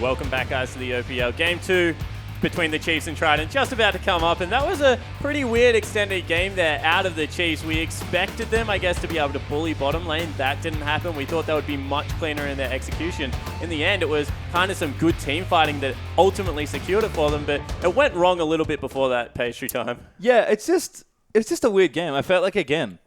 Welcome back, guys, to the OPL. Game 2 between the Chiefs and Trident just about to come up, and that was a pretty weird extended game there out of the Chiefs. We expected them, I guess, to be able to bully bottom lane. That didn't happen. We thought they would be much cleaner in their execution. In the end, it was kind of some good team fighting that ultimately secured it for them, but it went wrong a little bit before that pastry time. Yeah, it's just a weird game. I felt like, again,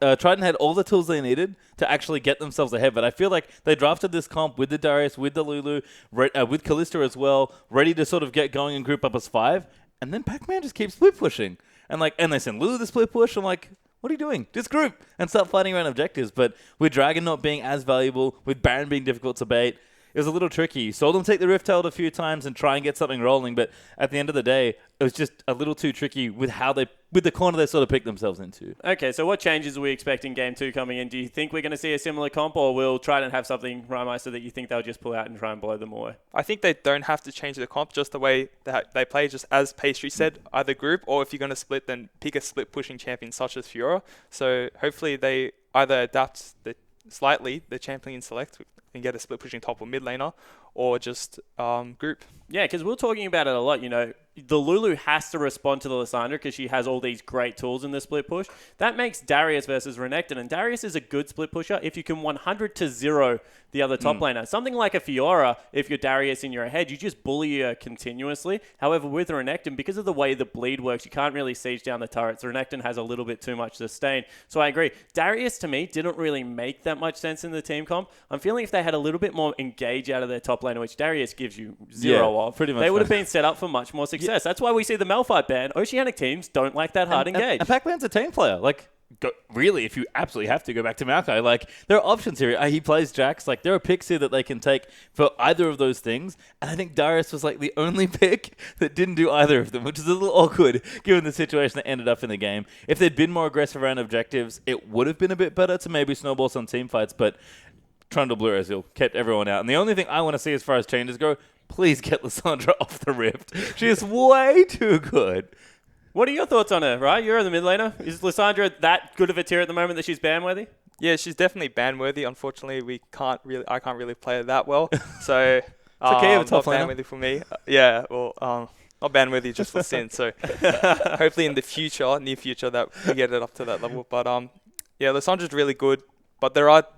Trident had all the tools they needed to actually get themselves ahead, but I feel like they drafted this comp with the Darius, with the Lulu, with Kalista as well, ready to sort of get going and group up as 5, and then Pac-Man just keeps split pushing. And they send Lulu the split push. I'm like, what are you doing? Just group and start fighting around objectives. But with Dragon not being as valuable, with Baron being difficult to bait, it was a little tricky. You saw them take the Rift Herald a few times and try and get something rolling, but at the end of the day, it was just a little too tricky with the corner they sort of picked themselves into. Okay, so what changes are we expecting Game 2 coming in? Do you think we're going to see a similar comp, or will Trident have something, Rymeister, that you think they'll just pull out and try and blow them away? I think they don't have to change the comp, just the way that they play, just as Pastry said, either group, or if you're going to split, then pick a split-pushing champion such as Fiora. So hopefully they either adapt slightly the champion select and get a split-pushing top or mid laner, or just group. Yeah, because we're talking about it a lot, the Lulu has to respond to the Lysandra because she has all these great tools in the split push. That makes Darius versus Renekton, and Darius is a good split pusher if you can 100-0 the other top laner. Something like a Fiora, if you're Darius and you're ahead, you just bully her continuously. However, with Renekton, because of the way the bleed works, you can't really siege down the turrets. Renekton has a little bit too much sustain. So I agree. Darius, to me, didn't really make that much sense in the team comp. I'm feeling if they had a little bit more engage out of their top laner, which Darius gives you zero of, pretty much they would have been set up for much more success. That's why we see the Malphite ban. Oceanic teams don't like that hard engage. And Pac-Man's a team player. Really, if you absolutely have to go back to Maokai, there are options here. He plays Jax. There are picks here that they can take for either of those things. And I think Darius was the only pick that didn't do either of them, which is a little awkward given the situation that ended up in the game. If they'd been more aggressive around objectives, it would have been a bit better to maybe snowball some team fights. But Trundle Blue Ezreal kept everyone out. And the only thing I want to see as far as changes go, please get Lysandra off the Rift. She is way too good. What are your thoughts on her, right? You're the mid laner. Is Lysandra that good of a tier at the moment that she's ban-worthy? Yeah, she's definitely ban-worthy. Unfortunately, I can't really play her that well. So it's okay, you have a top not ban-worthy for me. Not ban-worthy just for Sin. So hopefully in the near future, that we get it up to that level. But Lysandra's really good. But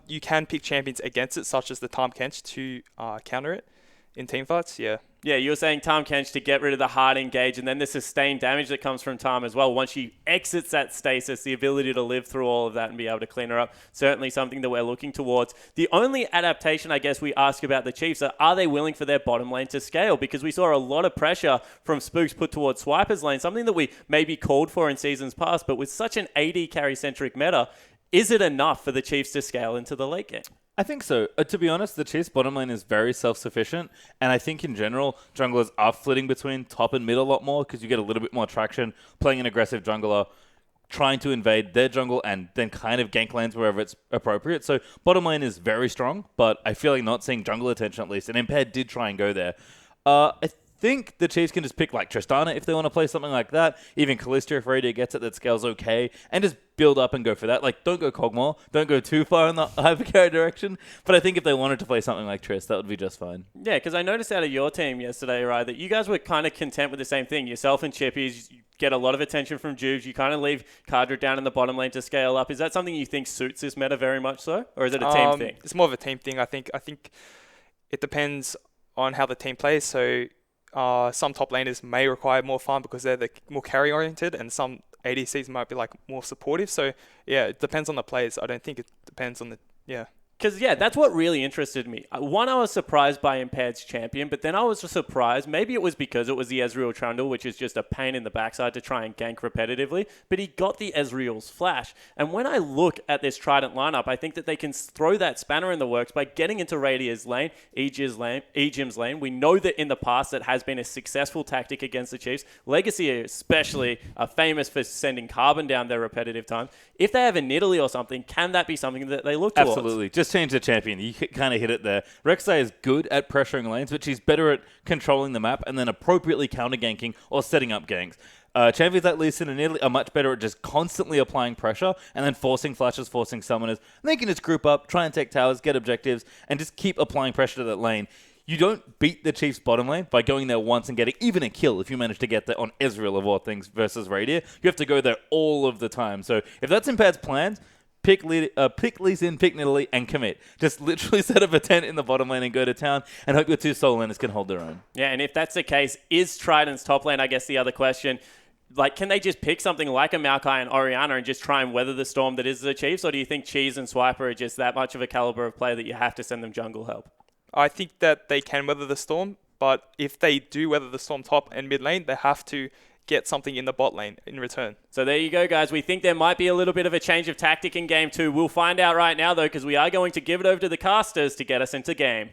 you can pick champions against it, such as the Tahm Kench to counter it in team fights. Yeah, you were saying Tahm Kench to get rid of the hard engage and then the sustained damage that comes from Tahm as well. Once she exits that stasis, the ability to live through all of that and be able to clean her up, certainly something that we're looking towards. The only adaptation, I guess, we ask about the Chiefs are they willing for their bottom lane to scale? Because we saw a lot of pressure from Spooks put towards Swiper's lane, something that we maybe called for in seasons past, but with such an AD carry-centric meta, is it enough for the Chiefs to scale into the late game? I think so. To be honest, the Chiefs' bottom lane is very self-sufficient, and I think in general, junglers are flitting between top and mid a lot more because you get a little bit more traction playing an aggressive jungler, trying to invade their jungle and then kind of gank lanes wherever it's appropriate. So bottom lane is very strong, but I feel like not seeing jungle attention at least, and Impaired did try and go there. I think the Chiefs can just pick Tristana if they want to play something like that. Even Kalista, if Radio gets it, that scales okay. And just build up and go for that. Don't go Kog'Maw. Don't go too far in the hypercarry direction. But I think if they wanted to play something like Triss, that would be just fine. Yeah, because I noticed out of your team yesterday, right, that you guys were kind of content with the same thing. Yourself and Chippies get a lot of attention from Jubes. You kind of leave Kadra down in the bottom lane to scale up. Is that something you think suits this meta very much so? Or is it a team thing? It's more of a team thing. I think it depends on how the team plays. So some top laners may require more farm because they're more carry oriented, and some ADCs might be more supportive. So it depends on the players. I don't think it depends on Because, that's what really interested me. One, I was surprised by Impaired's champion, but then I was surprised. Maybe it was because it was the Ezreal Trundle, which is just a pain in the backside to try and gank repetitively, but he got the Ezreal's flash. And when I look at this Trident lineup, I think that they can throw that spanner in the works by getting into Radia's lane, Ejim's lane. We know that in the past it has been a successful tactic against the Chiefs. Legacy especially are famous for sending Carbon down their repetitive time. If they have a Nidalee or something, can that be something that they look towards? Absolutely. Just change the champion. You kind of hit it there. Rek'Sai is good at pressuring lanes, but she's better at controlling the map and then appropriately counter-ganking or setting up ganks. Champions like Lee Sin and Nidalee are much better at just constantly applying pressure and then forcing flashes, forcing summoners. And they can just group up, try and take towers, get objectives, and just keep applying pressure to that lane. You don't beat the Chiefs' bottom lane by going there once and getting even a kill if you manage to get there on Ezreal of all things versus Radiant. You have to go there all of the time. So if that's Impaired's plans, pick Lee Sin, pick Nidalee, and commit. Just literally set up a tent in the bottom lane and go to town and hope your two solo laners can hold their own. Yeah, and if that's the case, is Trident's top lane, I guess the other question, like, can they just pick something like a Maokai and Orianna and just try and weather the storm that is the Chiefs? Or do you think Cheese and Swiper are just that much of a caliber of player that you have to send them jungle help? I think that they can weather the storm, but if they do weather the storm top and mid lane, they have to get something in the bot lane in return. So there you go, guys. We think there might be a little bit of a change of tactic in Game 2. We'll find out right now, though, because we are going to give it over to the casters to get us into game.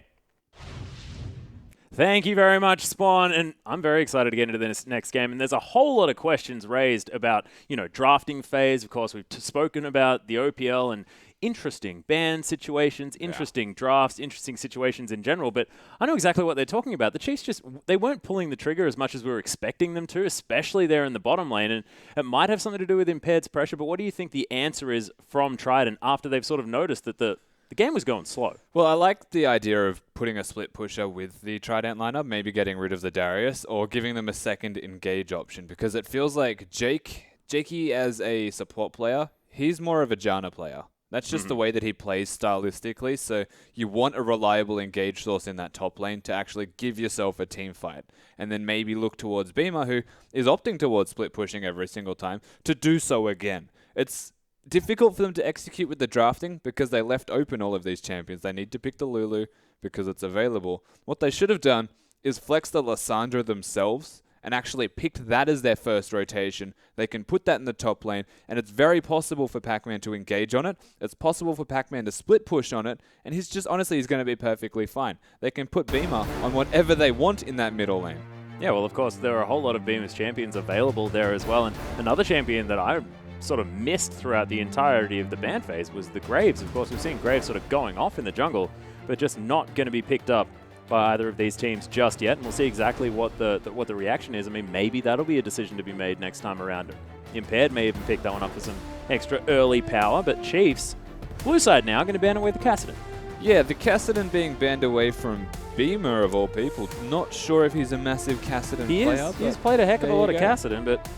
Thank you very much, Spawn, and I'm very excited to get into this next game. And there's a whole lot of questions raised about, drafting phase. Of course, we've spoken about the OPL and interesting ban situations, interesting drafts, interesting situations in general. But I know exactly what they're talking about. The Chiefs they weren't pulling the trigger as much as we were expecting them to, especially there in the bottom lane. And it might have something to do with Impaired's pressure. But what do you think the answer is from Trident after they've sort of noticed that the game was going slow? Well, I like the idea of putting a split pusher with the Trident lineup, maybe getting rid of the Darius or giving them a second engage option, because it feels like Jakey as a support player, he's more of a Janna player. That's just the way that he plays stylistically, so you want a reliable engage source in that top lane to actually give yourself a team fight. And then maybe look towards Beamer, who is opting towards split pushing every single time, to do so again. It's difficult for them to execute with the drafting because they left open all of these champions. They need to pick the Lulu because it's available. What they should have done is flex the Lissandra themselves and actually picked that as their first rotation. They can put that in the top lane, and it's very possible for Pac-Man to engage on it. It's possible for Pac-Man to split push on it, and he's going to be perfectly fine. They can put Beamer on whatever they want in that middle lane. Yeah, well, of course, there are a whole lot of Beamer's champions available there as well. And another champion that I sort of missed throughout the entirety of the ban phase was the Graves. Of course, we've seen Graves sort of going off in the jungle, but just not going to be picked up by either of these teams just yet. And we'll see exactly what the reaction is. I mean, maybe that'll be a decision to be made next time around. Impaired may even pick that one up for some extra early power, but Chiefs, blue side now, going to ban away the Kassadin. Yeah, the Kassadin being banned away from Beamer, of all people. Not sure if he's a massive Kassadin player. He's played a heck of a lot of Kassadin, but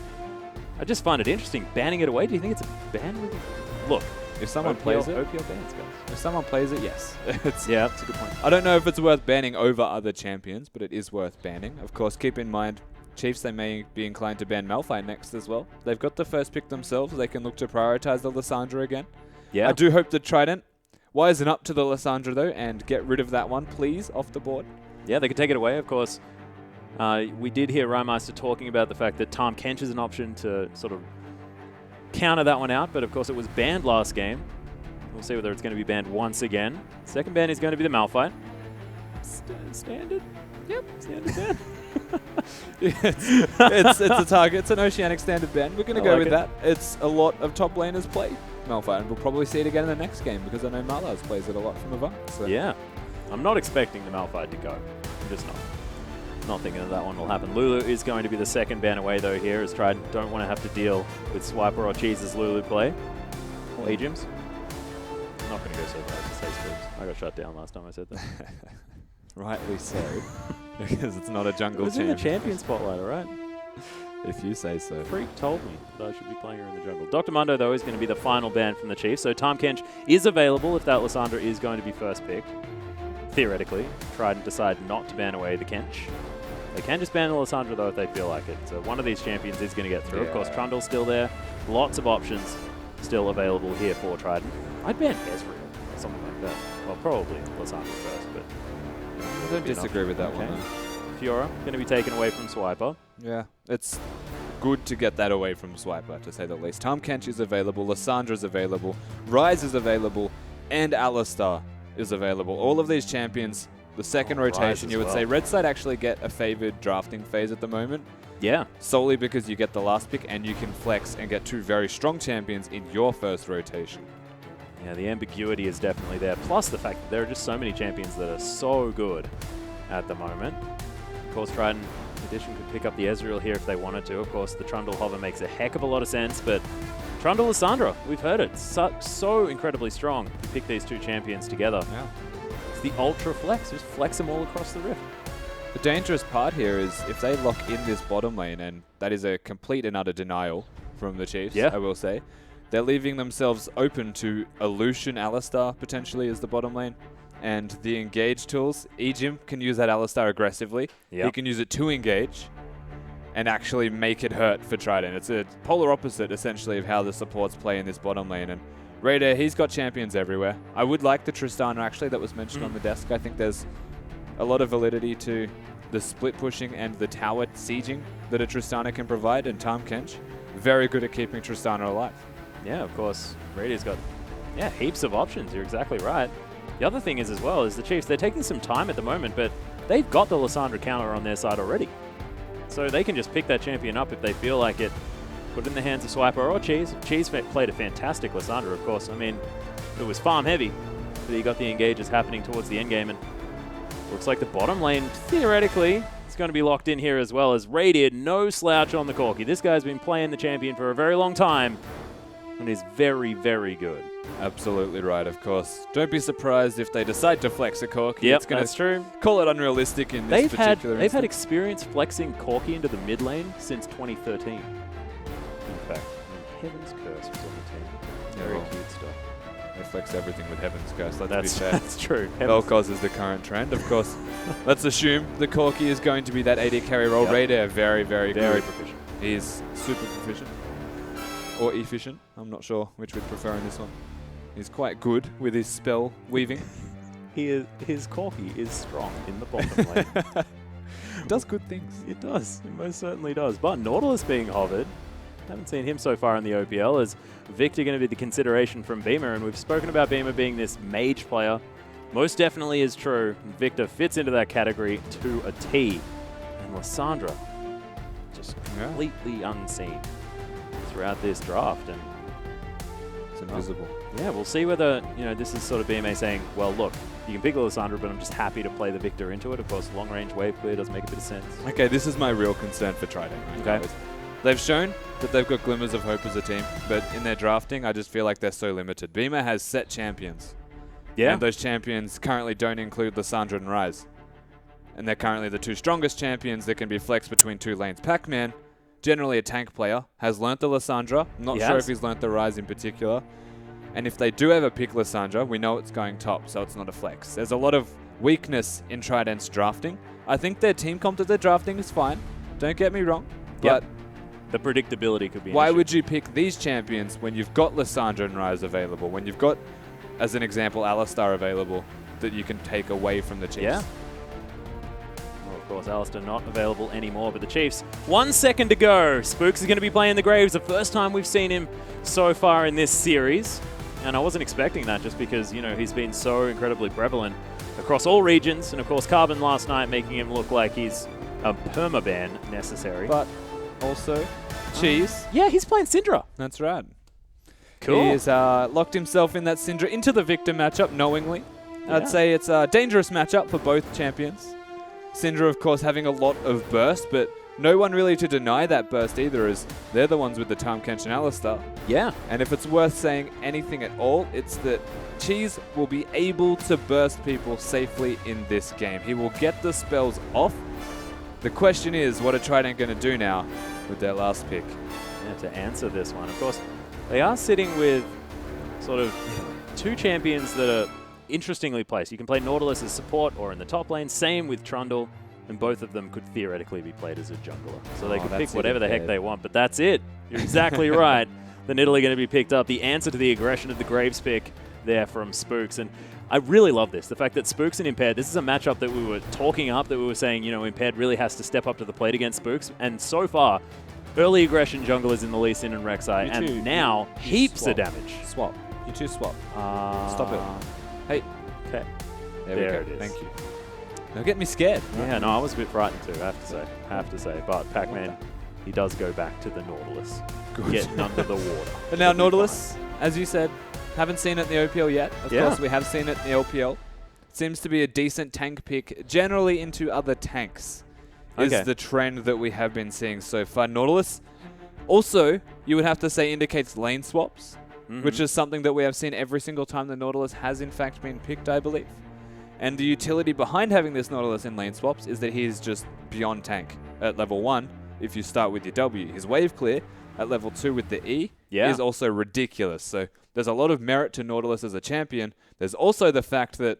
I just find it interesting. Banning it away, do you think it's a ban? Look, if someone plays it, OPL bans, guys. If someone plays it, yes. Yeah, that's a good point. I don't know if it's worth banning over other champions, but it is worth banning. Of course, keep in mind, Chiefs, they may be inclined to ban Malphite next as well. They've got the first pick themselves. They can look to prioritize the Lissandra again. Yeah. I do hope the Trident wisen up to the Lissandra, though, and get rid of that one, please, off the board. Yeah, they could take it away, of course. We did hear Rymeister talking about the fact that Tahm Kench is an option to sort of counter that one out, but of course it was banned last game. We'll see whether it's going to be banned once again. Second ban is going to be the Malphite. Standard? Yep, standard ban. it's a target. It's an Oceanic standard ban. We're going to go with that. It's a lot of top laners play Malphite, and we'll probably see it again in the next game because I know Malaz plays it a lot from Avant. So. Yeah. I'm not expecting the Malphite to go. I'm just not thinking that one will happen. Lulu is going to be the second ban away, though, here, as Trident don't want to have to deal with Swiper or Cheese's Lulu play. Or Egyms. I'm not going to go so far as to say Scoops. I got shut down last time I said that. Rightly so, because it's not a jungle champion. It was in the champion spotlight, all right? If you say so. Freak told me that I should be playing her in the jungle. Dr. Mundo, though, is going to be the final ban from the Chiefs. So Tahm Kench is available if that Lissandra is going to be first picked. Theoretically, Trident decide not to ban away the Kench. They can just ban the Lissandra, though, if they feel like it. So one of these champions is going to get through. Yeah. Of course, Trundle's still there. Lots of options still available here for Trident. I'd ban Ezreal or something like that. Well, probably Lissandra first, but... I don't disagree with that one. Fiora going to be taken away from Swiper. Yeah, it's good to get that away from Swiper, to say the least. Tahm Kench is available, Lissandra's available, Ryze is available, and Alistar is available. All of these champions, the second rotation, you would say Red Side actually get a favored drafting phase at the moment. Yeah. Solely because you get the last pick and you can flex and get two very strong champions in your first rotation. Yeah, the ambiguity is definitely there. Plus the fact that there are just so many champions that are so good at the moment. Of course, Trident, in addition, could pick up the Ezreal here if they wanted to. Of course, the Trundle hover makes a heck of a lot of sense, but Trundle Lissandra, we've heard it. So incredibly strong to pick these two champions together. Yeah. It's the Ultra Flex. Just flex them all across the Rift. The dangerous part here is if they lock in this bottom lane, and that is a complete and utter denial from the Chiefs, Yeah. I will say, they're leaving themselves open to a Lucian Alistar potentially as the bottom lane. And the engage tools, Ejim can use that Alistar aggressively. Yep. He can use it to engage and actually make it hurt for Trident. It's a polar opposite, essentially, of how the supports play in this bottom lane. And Raider, he's got champions everywhere. I would like the Tristana, actually, that was mentioned on the desk. I think there's a lot of validity to the split pushing and the tower sieging that a Tristana can provide. And Tahm Kench, very good at keeping Tristana alive. Yeah, of course. Radia's got heaps of options. You're exactly right. The other thing is as well is the Chiefs, they're taking some time at the moment, but they've got the Lissandra counter on their side already. So they can just pick that champion up if they feel like it, put it in the hands of Swiper or Cheese. Cheese played a fantastic Lissandra, of course. I mean, it was farm heavy, but he got the engages happening towards the end game, and looks like the bottom lane, theoretically, is going to be locked in here as well as Radiant. No slouch on the Corki. This guy's been playing the champion for a very long time, and is very, very good. Absolutely right, of course. Don't be surprised if they decide to flex a Corki. Yep, It's gonna that's true. call it unrealistic in this particular They've had instance. experience flexing Corki into the mid lane since 2013. In fact, Heaven's Curse was on the team. Very well, cute stuff. They flex everything with Heaven's Curse, let's be fair. That's true. Heaven's Vel'Koz is the current trend, of course. Let's assume the Corki is going to be that AD carry role. Yep. Raider, very, very very good. proficient. He is super proficient. Or efficient. I'm not sure which we'd prefer in this one. He's quite good with his spell weaving. His Corki is strong in the bottom lane. Does good things. It does. It most certainly does. But Nautilus being hovered, haven't seen him so far in the OPL. Is Victor going to be the consideration from Beamer? And we've spoken about Beamer being this mage player. Most definitely is true. Victor fits into that category to a T. And Lissandra, just completely unseen throughout this draft. And It's invisible. yeah, we'll see whether, this is sort of BMA saying, well, look, you can pick Lissandra, but I'm just happy to play the Victor into it. Of course, long-range wave clear does make a bit of sense. Okay, this is my real concern for Trident right now. Okay. is They've shown that they've got glimmers of hope as a team, but in their drafting, I just feel like they're so limited. Beamer has set champions. Yeah. And those champions currently don't include Lissandra and Ryze. And they're currently the two strongest champions that can be flexed between two lanes. Pac-Man, generally a tank player, has learnt the Lissandra. I'm not sure if he's learnt the Ryze in particular. And if they do ever pick Lissandra, we know it's going top, so it's not a flex. There's a lot of weakness in Trident's drafting. I think their team comp that they're drafting is fine. Don't get me wrong. Yep. But The predictability could be an why issue. would you pick these champions when you've got Lissandra and Ryze available? When you've got, as an example, Alistar available that you can take away from the Chiefs? Yeah. Well, of course, Alistair not available anymore, but the Chiefs, 1 second to go. Spooks is going to be playing the Graves, the first time we've seen him so far in this series. And I wasn't expecting that just because, he's been so incredibly prevalent across all regions. And, of course, Carbon last night making him look like he's a permaban necessary. But also, Cheese. Yeah, he's playing Syndra. That's right. Cool. He has locked himself in that Syndra into the Victor matchup knowingly. Yeah. I'd say it's a dangerous matchup for both champions. Syndra, of course, having a lot of burst, but no one really to deny that burst either, as they're the ones with the Tahm Kench and Alistar. Yeah. And if it's worth saying anything at all, it's that Cheese will be able to burst people safely in this game. He will get the spells off. The question is, what are Trident going to do now with their last pick? Yeah, to answer this one. Of course, they are sitting with sort of two champions that are interestingly placed. You can play Nautilus as support or in the top lane. Same with Trundle, and both of them could theoretically be played as a jungler. So they could pick that's whatever the even heck better. they want, but that's it. You're exactly right. The Nidalee going to be picked up. The answer to the aggression of the Graves pick there from Spooks. And I really love this. The fact that Spooks and Impaired, this is a matchup that we were talking up, that we were saying, Impaired really has to step up to the plate against Spooks. And so far, early aggression junglers in the Lee Sin and Rek'Sai, You too. and now You heaps swap. of damage. Swap. You two swap. Stop it. Hey. Okay. There There we it go. is. Thank you. Don't get me scared. Yeah, no, I was a bit frightened too, I have to say. But Pac-Man, he does go back to the Nautilus. Good. Getting under the water. But now Should be Nautilus, as you said, haven't seen it in the OPL yet. Of Yeah. course, we have seen it in the LPL. Seems to be a decent tank pick, generally into other tanks, is Okay. the trend that we have been seeing so far. Nautilus, also, you would have to say indicates lane swaps, fine. which is something that we have seen every single time the Nautilus has in fact been picked, I believe. And the utility behind having this Nautilus in lane swaps is that he is just beyond tank at level 1 if you start with your W. His wave clear at level 2 with the E is also ridiculous. So there's a lot of merit to Nautilus as a champion. There's also the fact that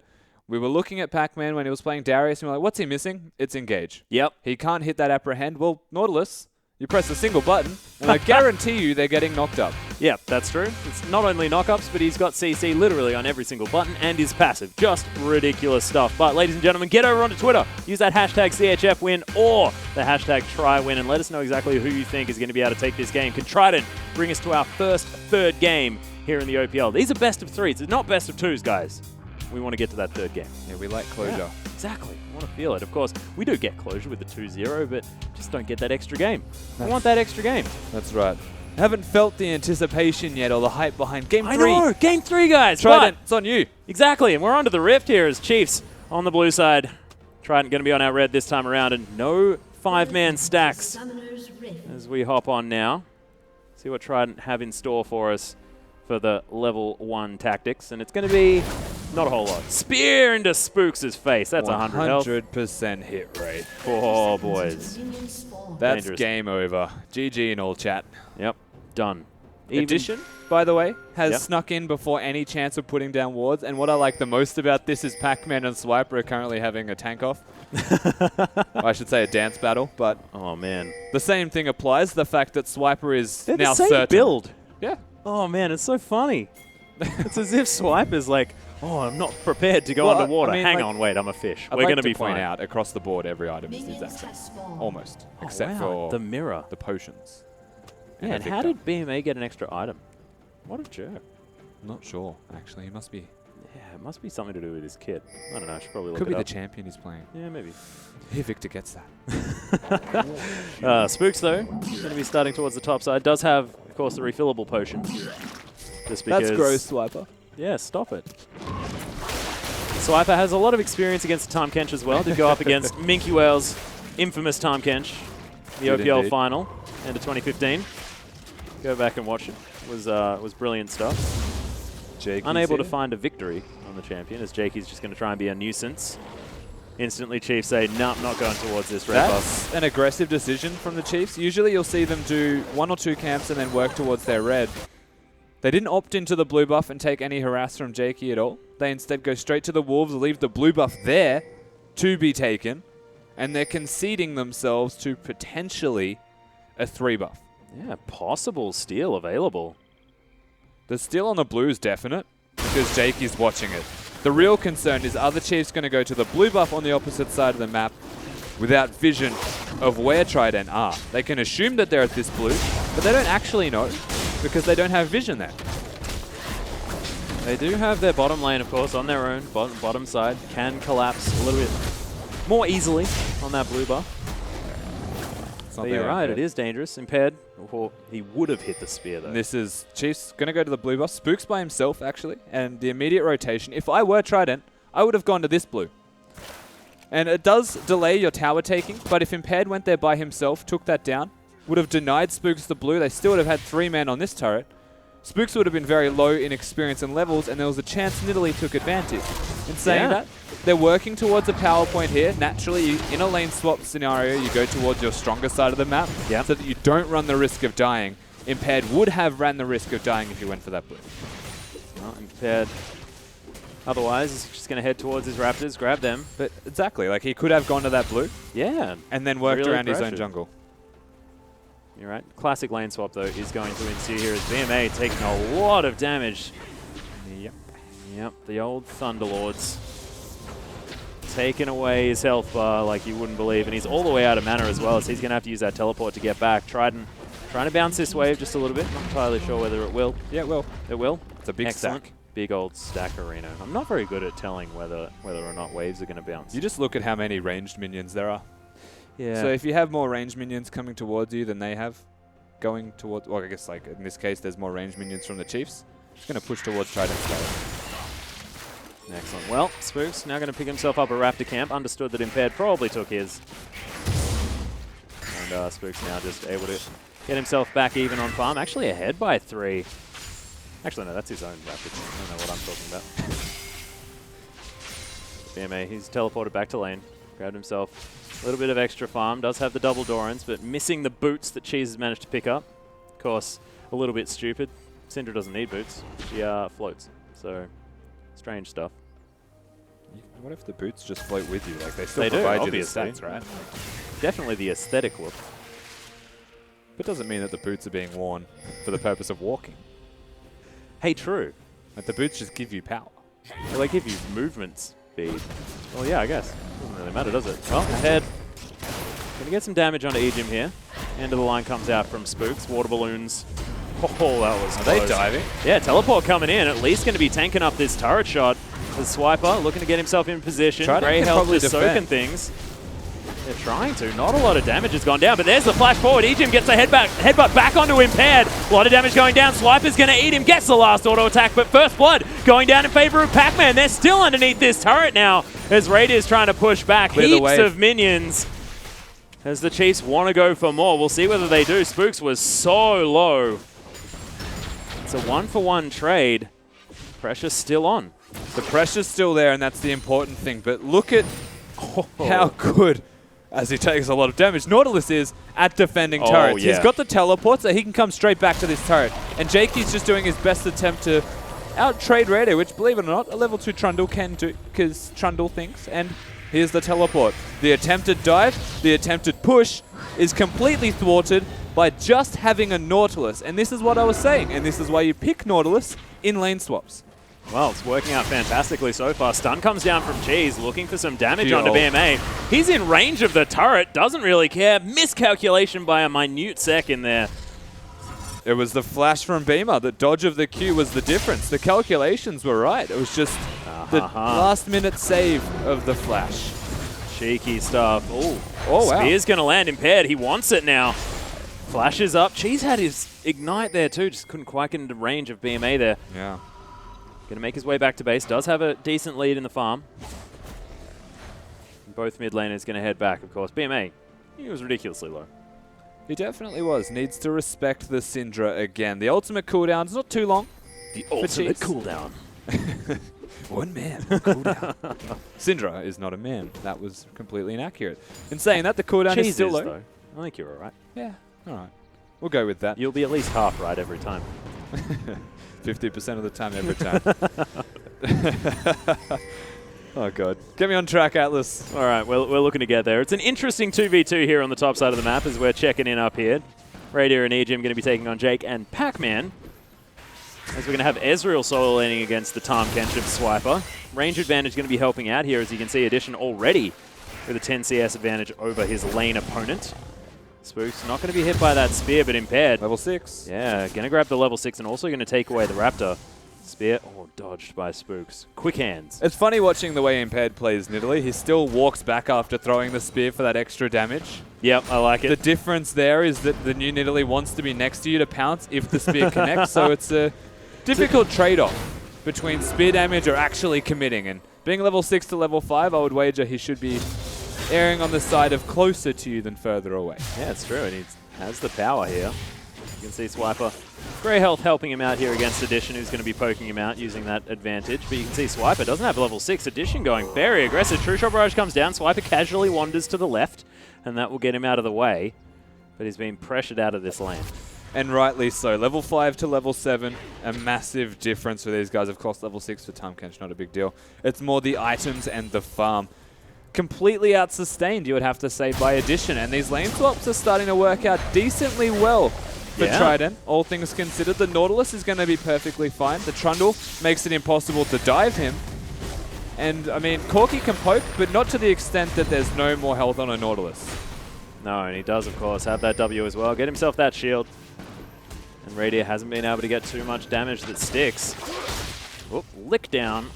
we were looking at Pac-Man when he was playing Darius, and we were like, what's he missing? It's engage. Yep. He can't hit that apprehend. Well, Nautilus, you press a single button, and I guarantee you they're getting knocked up. Yeah, that's true. It's not only knockups, but he's got CC literally on every single button and is passive. Just ridiculous stuff. But ladies and gentlemen, get over onto Twitter. Use that hashtag CHFWin or the hashtag TryWin and let us know exactly who you think is going to be able to take this game. Can Trident bring us to our first third game here in the OPL? These are best of 3s. It's not best of 2s, guys. We want to get to that third game. Yeah, we like closure. Yeah, exactly. We want to feel it. Of course, we do get closure with the 2-0, but just don't get that extra game. I want that extra game. That's right. Haven't felt the anticipation yet or the hype behind Game 3. I know. Game 3, guys. Trident, it's on you. Exactly. And we're onto the rift here as Chiefs on the blue side. Trident going to be on our red this time around. And no 5-man stacks as we hop on now. See what Trident have in store for us for the level 1 tactics. And it's going to be not a whole lot. Spear into Spooks' face. That's 100 health. 100% hit rate. Oh, boys. That's Dangerous. game over. GG in all chat. Yep. Done. Addition, by the way, has snuck in before any chance of putting down wards. And what I like the most about this is Pac-Man and Swiper are currently having a tank off. I should say a dance battle, but Oh, man. the same thing applies. The fact that Swiper is They're now the same certain. build. Yeah. Oh, man, it's so funny. It's as if Swipe is like, oh, I'm not prepared to go Well, underwater. I mean, Hang like, on, wait, I'm a fish. I'd We're like going to to be point fine. out across the board every item is the exact same. Almost. Oh, Except wow, for the mirror. the potions. Yeah, and how did BMA get an extra item? What a jerk. I'm not sure, actually. He must be... Yeah, it must be something to do with his kit. I don't know, I should probably look Could it be the up. champion he's playing. Yeah, maybe. Here, Victor gets that. Spooks, though, going to be starting towards the top side. Does have, of course, the refillable potion. Just because... That's gross, Swiper. Yeah, stop it. Swiper has a lot of experience against Tom Kench as well. Did go up against Minky Whale's infamous Tom Kench, the Did OPL indeed. final, end of 2015. Go back and watch it. Was brilliant stuff. Jakey's Unable to here. find a victory on the champion, as Jakey's just going to try and be a nuisance. Instantly, Chiefs say, no, not going towards this red buff. That's an aggressive decision from the Chiefs. Usually you'll see them do 1 or 2 camps and then work towards their red. They didn't opt into the blue buff and take any harass from Jakey at all. They instead go straight to the Wolves, leave the blue buff there to be taken, and they're conceding themselves to potentially a 3 buff. Yeah, possible steal available. The steal on the blue is definite because Jakey's watching it. The real concern is, are the Chiefs going to go to the blue buff on the opposite side of the map without vision of where Trident are? They can assume that they're at this blue, but they don't actually know because they don't have vision there. They do have their bottom lane, of course, on their own. Bottom side can collapse a little bit more easily on that blue buff. But you're right, it is dangerous. Impaired. Or he would have hit the spear, though. And this is Chiefs going to go to the blue buff. Spooks by himself, actually, and the immediate rotation. If I were Trident, I would have gone to this blue. And it does delay your tower taking, but if Impaired went there by himself, took that down, would have denied Spooks the blue, they still would have had 3 men on this turret. Spooks would have been very low in experience and levels, and there was a chance Nidalee took advantage. In saying that, they're working towards a power point here. Naturally, in a lane swap scenario, you go towards your stronger side of the map so that you don't run the risk of dying. Impaired would have ran the risk of dying if you went for that blue. Well, Impaired. Otherwise, he's just going to head towards his Raptors, grab them. But exactly, like he could have gone to that blue Yeah. and then worked Really around his own pressured. jungle. You're right. Classic lane swap, though, is going to ensue here as BMA taking a lot of damage. Yep, the old Thunderlords. Taking away his health bar like you wouldn't believe. And he's all the way out of mana as well, so he's going to have to use that teleport to get back. Trident trying to bounce this wave just a little bit. Not entirely sure whether it will. Yeah, it will. It will. It's a big Excellent. stack. Big old stack arena. I'm not very good at telling whether or not waves are going to bounce. You just look at how many ranged minions there are. Yeah. So if you have more ranged minions coming towards you than they have going towards... Well, I guess like in this case, there's more ranged minions from the Chiefs. Just going to push towards Trident's tower. Excellent. Well, Spooks now going to pick himself up a Raptor camp. Understood that Impaired probably took his. And Spooks now just able to get himself back even on farm. Actually ahead by 3. Actually, no, that's his own Raptor camp. I don't know what I'm talking about. BMA, he's teleported back to lane. Grabbed himself a little bit of extra farm. Does have the double Dorans, but missing the boots that Cheese has managed to pick up. Of course, a little bit stupid. Syndra doesn't need boots. She floats. So, strange stuff. What if the boots just float with you? Like they still They do, provide you the obviously. stats, right? Definitely the aesthetic look. But doesn't mean that the boots are being worn for the purpose of walking. Hey, true. Like the boots just give you power. Well, they give you movement speed. Well, yeah, I guess. Doesn't really matter, does it? Well, ahead. Gonna get some damage onto Ejim here. End of the line comes out from Spooks. Water balloons. Oh, that was Are close. they diving? Yeah, teleport coming in. At least going to be tanking up this turret shot. The Swiper looking to get himself in position. Trident Grey can Health probably just defend. soaking things. They're trying to. Not a lot of damage has gone down, but there's the flash forward. Ejim gets a headbutt back onto Impaired. A lot of damage going down. Swiper's going to eat him. Gets the last auto attack, but first blood going down in favor of Pac-Man. They're still underneath this turret now as Raidier's trying to push back. Clear the Heaps wave. of minions as the Chiefs want to go for more. We'll see whether they do. Spooks was so low. It's a 1-for-1 trade. Pressure's still on. The pressure's still there, and that's the important thing. But look at how good, as he takes a lot of damage, Nautilus is at defending turrets. yeah. He's got the teleport, so he can come straight back to this turret. And Jakey's just doing his best attempt to out-trade Raider, which, believe it or not, a level 2 Trundle can do, because Trundle thinks. And here's the teleport. The attempted dive, the attempted push is completely thwarted by just having a Nautilus. And this is what I was saying, and this is why you pick Nautilus in lane swaps. Well, it's working out fantastically so far. Stun comes down from Cheese, looking for some damage Yo. onto BMA. He's in range of the turret, doesn't really care. Miscalculation by a minute second there. It was the flash from Beamer. The dodge of the Q was the difference. The calculations were right. It was just the last-minute save of the flash. Cheeky stuff. Ooh. Oh, wow. Spear's going to land Impaired. He wants it now. Flashes up. Cheese had his Ignite there too, just couldn't quite get into range of BMA there. Yeah. Going to make his way back to base. Does have a decent lead in the farm. Both mid laners going to head back, of course. BMA, he was ridiculously low. He definitely was. Needs to respect the Syndra again. The ultimate cooldown's not too long. The ultimate cooldown. One man cooldown. Syndra is not a man. That was completely inaccurate. In saying that, the cooldown is still low. Though. I think you're all right. Yeah. All right. We'll go with that. You'll be at least half right every time. 50% of the time, every time. Oh, God. Get me on track, Atlas. All right, we're looking to get there. It's an interesting 2v2 here on the top side of the map as we're checking in up here. Radier and Ejim going to be taking on Jake and Pac-Man. As we're going to have Ezreal solo laning against the Tahm Kench of Swiper. Range advantage going to be helping out here, as you can see Addition already with a 10 CS advantage over his lane opponent. Spooks not going to be hit by that spear, but Impaired. Level 6. Yeah, going to grab the level 6 and also going to take away the Raptor. Spear, dodged by Spooks. Quick hands. It's funny watching the way Impaired plays Nidalee. He still walks back after throwing the spear for that extra damage. Yep, I like it. The difference there is that the new Nidalee wants to be next to you to pounce if the spear connects, so it's a difficult trade-off between spear damage or actually committing. And being level 6 to level 5, I would wager he should be erring on the side of closer to you than further away. Yeah, it's true, and he has the power here. You can see Swiper. Grey Health helping him out here against Addition, who's going to be poking him out using that advantage. But you can see Swiper doesn't have level 6. Addition going very aggressive. True Shot Barrage comes down. Swiper casually wanders to the left, and that will get him out of the way. But he's being pressured out of this lane. And rightly so. Level 5 to level 7, a massive difference for these guys. Of course, level 6 for Tahm Kench, not a big deal. It's more the items and the farm. Completely out-sustained, you would have to say, by Addition. And these lane swaps are starting to work out decently well for Trident. All things considered, the Nautilus is going to be perfectly fine. The Trundle makes it impossible to dive him. And, I mean, Corki can poke, but not to the extent that there's no more health on a Nautilus. No, and he does, of course, have that W as well. Get himself that shield. And Radier hasn't been able to get too much damage that sticks. Whoop, lick down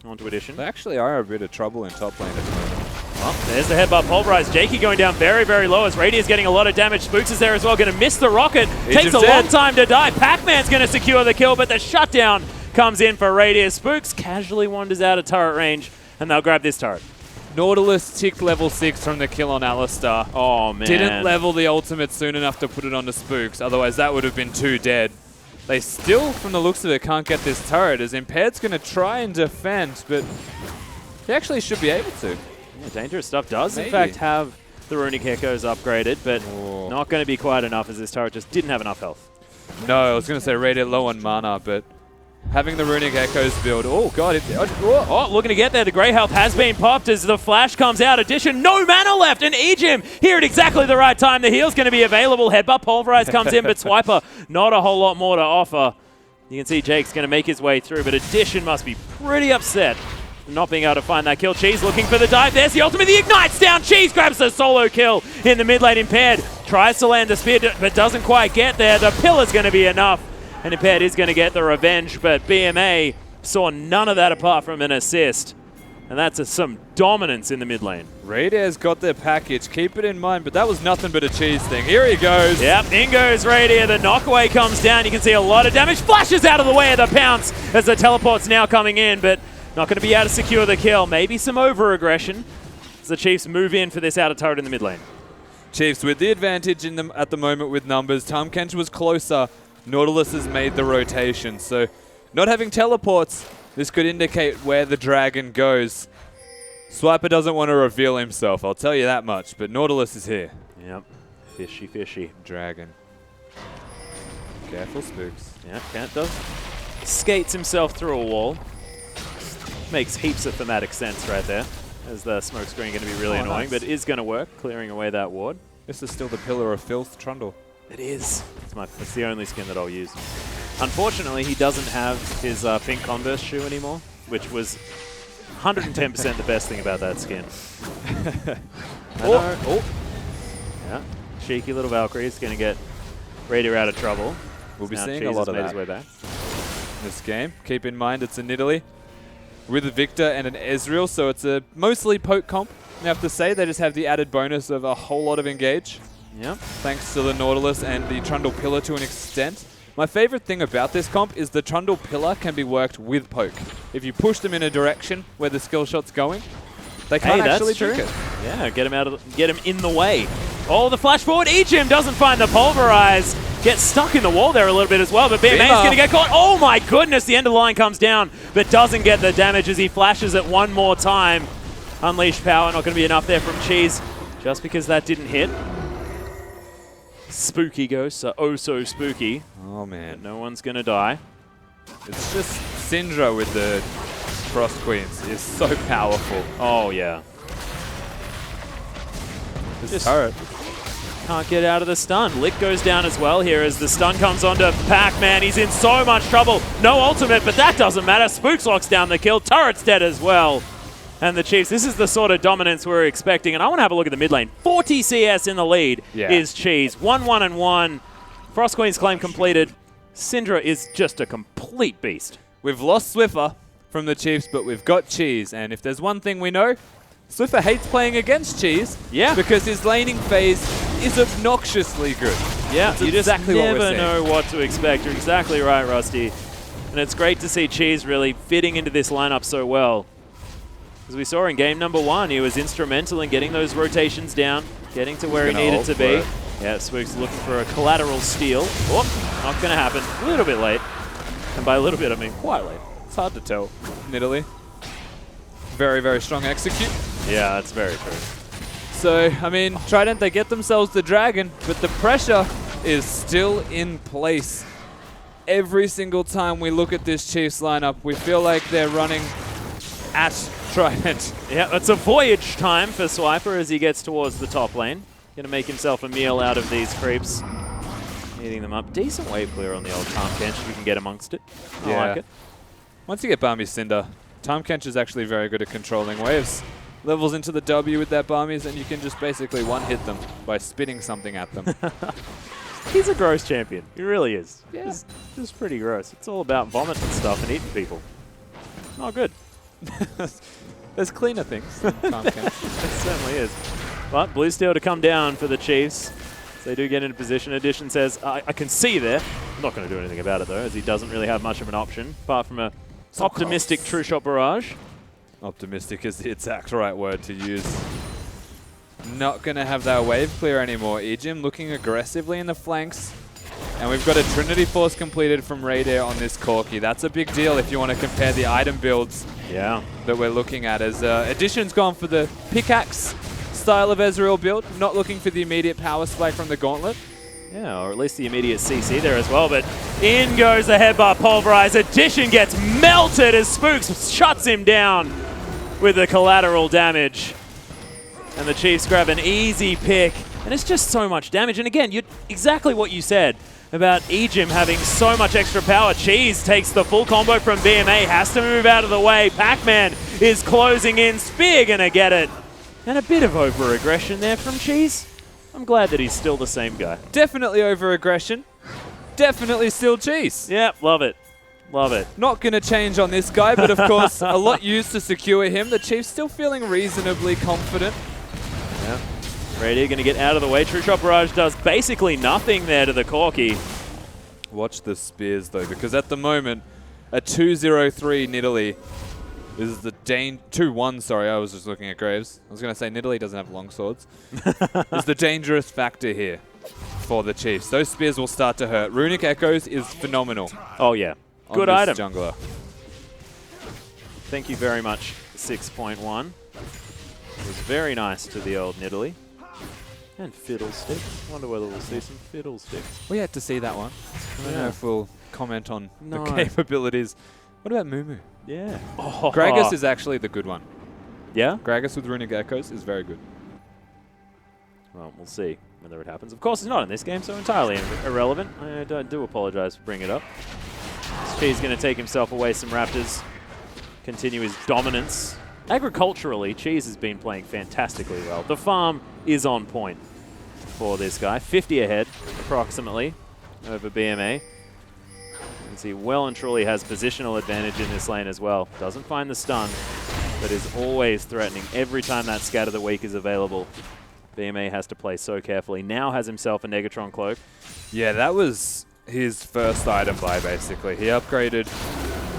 onto Addition. They actually are a bit of trouble in top lane at the moment. Well, there's the headbutt pulverized. Jakey going down very, very low as Radier's getting a lot of damage. Spooks is there as well, going to miss the rocket. Takes a long time to die. Pac-Man's going to secure the kill, but the shutdown comes in for Radier. Spooks casually wanders out of turret range, and they'll grab this turret. Nautilus ticked level 6 from the kill on Alistar. Oh, man. Didn't level the ultimate soon enough to put it onto Spooks, otherwise that would have been 2 dead. They still, from the looks of it, can't get this turret, as Impaired's going to try and defend, but He actually should be able to. Yeah, Dangerous Stuff does, in Maybe. fact, have the Runic Echoes upgraded, but Oh. not going to be quite enough as this turret just didn't have enough health. No, I was going to say Radiant low on mana, but having the Runic Echoes build. Oh, God. Oh, looking to get there. The Grey Health has been popped as the flash comes out. Addition, no mana left. And Ejim here at exactly the right time. The heal's going to be available. Headbutt Pulverize comes in, but Swiper, not a whole lot more to offer. You can see Jake's going to make his way through, but Addition must be pretty upset for not being able to find that kill. Cheese looking for the dive. There's the ultimate. The Ignite's down. Cheese grabs the solo kill in the mid lane. Impaired tries to land the spear, but doesn't quite get there. The pillar's going to be enough. And Impaired is going to get the revenge, but BMA saw none of that apart from an assist. And that's some dominance in the mid lane. Raider's got their package. Keep it in mind, but that was nothing but a cheese thing. Here he goes. Yep, in goes Raider. The knockaway comes down. You can see a lot of damage. Flashes out of the way of the pounce as the teleport's now coming in, but not going to be able to secure the kill. Maybe some over-aggression as the Chiefs move in for this outer turret in the mid lane. Chiefs with the advantage in them at the moment with numbers. Tahm Kench was closer. Nautilus has made the rotation, so not having teleports, this could indicate where the dragon goes. Swiper doesn't want to reveal himself, I'll tell you that much, but Nautilus is here. Yep, fishy, fishy. Dragon. Careful, Spooks. Yeah, Kant does. Skates himself through a wall. Makes heaps of thematic sense right there, as the smoke screen going to be really annoying, nice. but is going to work, clearing away that ward. This is still the Pillar of Filth Trundle. It is. It's the only skin that I'll use. Unfortunately, he doesn't have his pink Converse shoe anymore, which was 110% the best thing about that skin. Oh. Yeah, cheeky little Valkyrie is going to get Raider out of trouble. We'll be Now seeing Cheese a lot has of made that his way back. in this game. Keep in mind it's in Italy with a Victor and an Ezreal, so it's a mostly poke comp. I have to say they just have the added bonus of a whole lot of engage. Yep. Thanks to the Nautilus and the Trundle Pillar to an extent. My favorite thing about this comp is the Trundle Pillar can be worked with poke. If you push them in a direction where the skill shot's going, they can't actually drink it. Yeah, get him in the way. Oh, the flash forward. Ejim doesn't find the pulverize. Gets stuck in the wall there a little bit as well, but BMA is going to get caught. Oh my goodness, the end of the line comes down, but doesn't get the damage as he flashes it one more time. Unleashed power, not going to be enough there from Cheese, just because that didn't hit. Spooky ghosts are oh so spooky. Oh man. No one's going to die. It's just Syndra with the Frost Queens is so powerful. Oh yeah. This turret. Can't get out of the stun. Lick goes down as well here as the stun comes onto Pac-Man. He's in so much trouble. No ultimate, but that doesn't matter. Spooks locks down the kill. Turret's dead as well. And the Chiefs, this is the sort of dominance we're expecting. And I want to have a look at the mid lane. 40 CS in the lead is Cheese. 1-1-1. Frost Queen's claim completed. Syndra is just a complete beast. We've lost Swiffer from the Chiefs, but we've got Cheese. And if there's one thing we know, Swiffer hates playing against Cheese. Yeah. Because his laning phase is obnoxiously good. Yeah, That's you just exactly what we're never seeing. know what to expect. You're exactly right, Rusty. And it's great to see Cheese really fitting into this lineup so well. As we saw in game number 1, he was instrumental in getting those rotations down, getting to where he needed to be. Yeah, Spook's looking for a collateral steal. Oh, not going to happen. A little bit late. And by a little bit, I mean quite late. It's hard to tell. In Italy. Very, very strong execute. Yeah, that's very true. So, I mean, Trident, they get themselves the dragon, but the pressure is still in place. Every single time we look at this Chiefs lineup, we feel like they're running at Trident. Yeah, it's a voyage time for Swiper as he gets towards the top lane. Going to make himself a meal out of these creeps. Eating them up. Decent wave clear on the old Tahm Kench if you can get amongst it. I like it. Once you get Barmy Cinder, Tahm Kench is actually very good at controlling waves. Levels into the W with that Barmies, and you can just basically one-hit them by spitting something at them. He's a gross champion. He really is. Yeah. Just pretty gross. It's all about vomit and stuff and eating people. Not good. There's cleaner things than Tahm Kench. It certainly is. But blue steel to come down for the Chiefs. So they do get into position. Addition says, I can see there. I'm not going to do anything about it, though, as he doesn't really have much of an option, apart from a optimistic true shot barrage. Optimistic is the exact right word to use. Not going to have that wave clear anymore. Ejim looking aggressively in the flanks. And we've got a Trinity Force completed from Radair on this Corki. That's a big deal if you want to compare the item builds Yeah. that we're looking at. As Addition's gone for the pickaxe style of Ezreal build, not looking for the immediate power spike from the Gauntlet. Yeah, or at least the immediate CC there as well. But in goes the headbutt pulverize. Addition gets melted as Spooks shuts him down with the collateral damage. And the Chiefs grab an easy pick. And it's just so much damage. And again, exactly what you said about Ejim having so much extra power. Cheese takes the full combo from BMA, has to move out of the way. Pac-Man is closing in. Spear gonna get it. And a bit of over-aggression there from Cheese. I'm glad that he's still the same guy. Definitely over-aggression. Definitely still Cheese. Yep, love it. Love it. Not going to change on this guy, but of course, a lot used to secure him. The Chiefs still feeling reasonably confident. Yeah. Radier going to get out of the way. True Shot Barrage does basically nothing there to the Corki. Watch the spears, though, because at the moment, a 2-0-3 Nidalee is the 2-1, sorry, I was just looking at Graves. I was going to say Nidalee doesn't have long swords. Is the dangerous factor here for the Chiefs. Those spears will start to hurt. Runic Echoes is phenomenal. Oh, yeah. On Good this item. jungler. Thank you very much, 6.1. It was very nice to the old Nidalee. And Fiddlestick. Wonder whether we'll see some Fiddlestick. We had to see that one. I don't know if we'll comment on No. the capabilities. What about Mumu? Yeah. Oh. Gragas is actually the good one. Yeah? Gragas with Runic Echoes is very good. Well, we'll see whether it happens. Of course, it's not in this game, so entirely irrelevant. I do apologize for bringing it up. Cheese going to take himself away some Raptors. Continue his dominance. Agriculturally, Cheese has been playing fantastically well. The farm is on point for this guy. 50 ahead, approximately, over BMA. You can see well and truly has positional advantage in this lane as well. Doesn't find the stun, but is always threatening every time that Scatter the Weak is available. BMA has to play so carefully. Now has himself a Negatron Cloak. Yeah, that was his first item buy, basically. He upgraded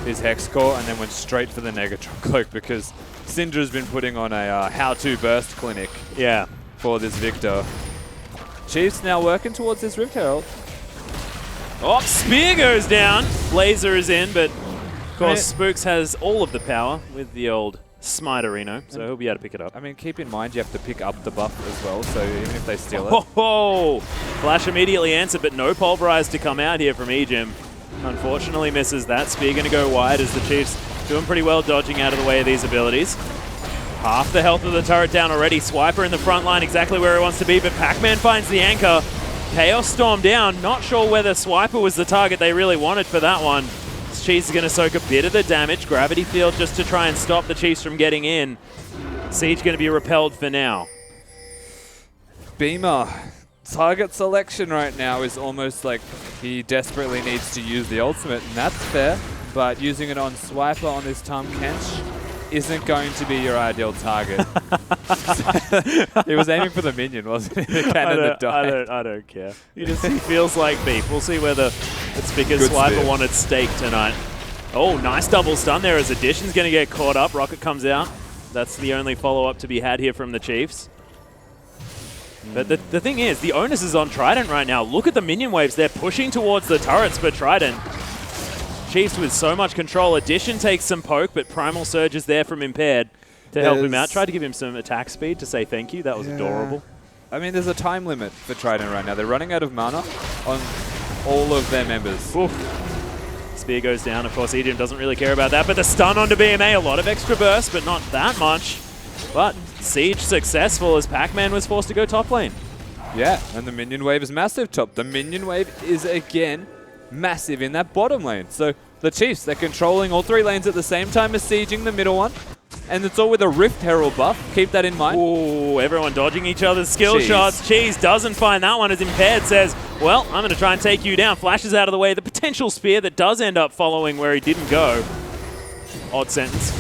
his Hex Core and then went straight for the Negatron Cloak because Syndra's been putting on a how-to burst clinic for this Victor. Chiefs now working towards this Rift Herald. Oh, Spear goes down. Laser is in, but of course Spooks has all of the power with the old Smiterino, so he'll be able to pick it up. I mean, keep in mind you have to pick up the buff as well, so even if they steal it. Oh, Flash immediately answered, but no Pulverize to come out here from Ejim. Unfortunately misses that. Spear going to go wide as the Chiefs doing pretty well dodging out of the way of these abilities. Half the health of the turret down already. Swiper in the front line exactly where he wants to be, but Pac-Man finds the anchor. Chaos Storm down. Not sure whether Swiper was the target they really wanted for that one. Cheese is going to soak a bit of the damage. Gravity Field just to try and stop the Chiefs from getting in. Siege going to be repelled for now. Beamer. Target selection right now is almost like he desperately needs to use the ultimate, and that's fair. But using it on Swiper on this Tahm Kench isn't going to be your ideal target. He was aiming for the minion, wasn't he? The cannon that died. I don't care. He feels like beef. We'll see whether it's because Good Swiper spear. wanted steak tonight. Oh, nice double stun there as Addition's going to get caught up. Rocket comes out. That's the only follow-up to be had here from the Chiefs. But the thing is, the onus is on Trident right now. Look at the minion waves. They're pushing towards the turrets for Trident. Chiefs with so much control. Addition takes some poke, but Primal Surge is there from Impaired to help him out. Tried to give him some attack speed to say thank you. That was adorable. I mean, there's a time limit for Trident right now. They're running out of mana on all of their members. Oof. Spear goes down. Of course, Ejim doesn't really care about that, but the stun onto BMA, a lot of extra burst, but not that much. But Siege successful as Pac-Man was forced to go top lane. Yeah, and the minion wave is massive top. The minion wave is, again, massive in that bottom lane. So the Chiefs, they're controlling all three lanes at the same time as sieging the middle one. And it's all with a Rift Herald buff. Keep that in mind. Ooh, everyone dodging each other's skill Cheese. shots. Cheese doesn't find that one as Impaired says, well, I'm going to try and take you down. Flashes out of the way. The potential spear that does end up following where he didn't go. Odd sentence.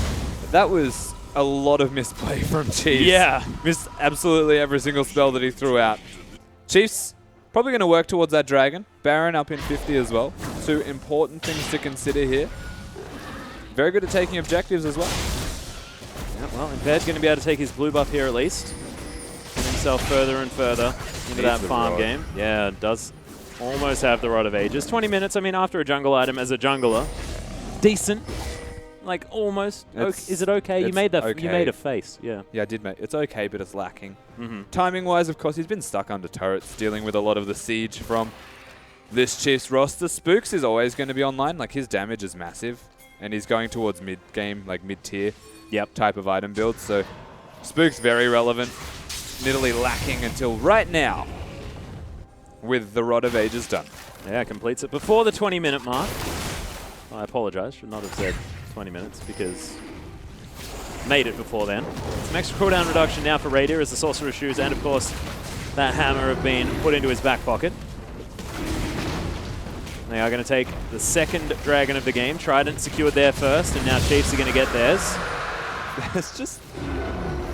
That was a lot of misplay from Chiefs. Yeah. Missed absolutely every single spell that he threw out. Chiefs probably going to work towards that dragon. Baron up in 50 as well. Two important things to consider here. Very good at taking objectives as well. Yeah, well, Impaired's going to be able to take his blue buff here at least. Get himself further and further into that farm game. Yeah, it does almost have the Rod of Ages. 20 minutes, I mean, after a jungle item as a jungler, decent. Like, almost. Is it okay? You made okay. You made a face, yeah. Yeah, I did, mate. It's okay, but it's lacking. Timing-wise, of course, he's been stuck under turrets, dealing with a lot of the siege from this Chiefs roster. Spooks is always going to be online. Like, his damage is massive, and he's going towards mid-game, like mid-tier type of item build. So, Spooks very relevant. Nidalee lacking until right now with the Rod of Ages done. Yeah, completes it before the 20-minute mark. I apologize, should not have said 20 minutes because made it before then. Some extra cooldown reduction now for Radier as the Sorcerer's Shoes and, of course, that hammer have been put into his back pocket. They are going to take the second dragon of the game. Trident secured there first, and now Chiefs are going to get theirs. There's just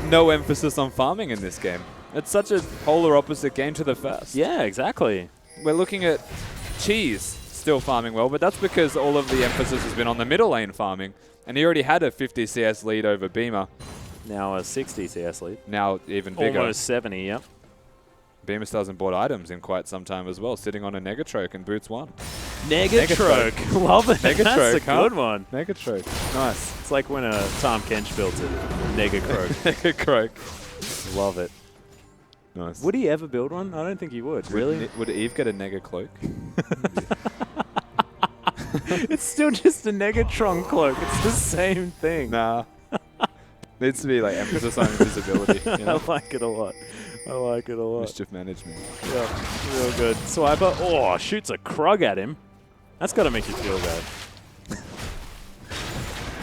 no emphasis on farming in this game. It's such a polar opposite game to the first. Yeah, exactly. We're looking at Cheese still farming well, but that's because all of the emphasis has been on the middle lane farming, and he already had a 50 CS lead over Beamer. Now a 60 CS lead. Now even bigger. Almost 70, yep. Beamer still hasn't bought items in quite some time as well, sitting on a Negatroke and boots 1. Negatroke. Love it. That's a good one. Negatroke. Nice. It's like when Tom Kench built it. Negatroke. Negatroke. Love it. Nice. Would he ever build one? I don't think he would. Really? Would Eve get a Negacloak? It's still just a Negatron cloak. It's the same thing. Nah. Needs to be like emphasis on invisibility. You know? I like it a lot. I like it a lot. Mischief management. Yeah, real good. Swiper, oh, shoots a Krug at him. That's got to make you feel bad.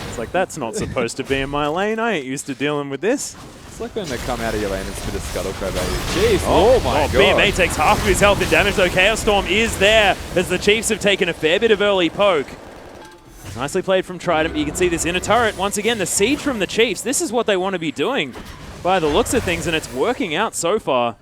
It's like, that's not supposed to be in my lane. I ain't used to dealing with this. It's like when they come out of your lane and spit a scuttle crab at you. Jeez, oh my god. BMA takes half of his health in damage, though Chaos Storm is there as the Chiefs have taken a fair bit of early poke. Nicely played from Trident. You can see this inner turret. Once again, the siege from the Chiefs. This is what they want to be doing by the looks of things, and it's working out so far.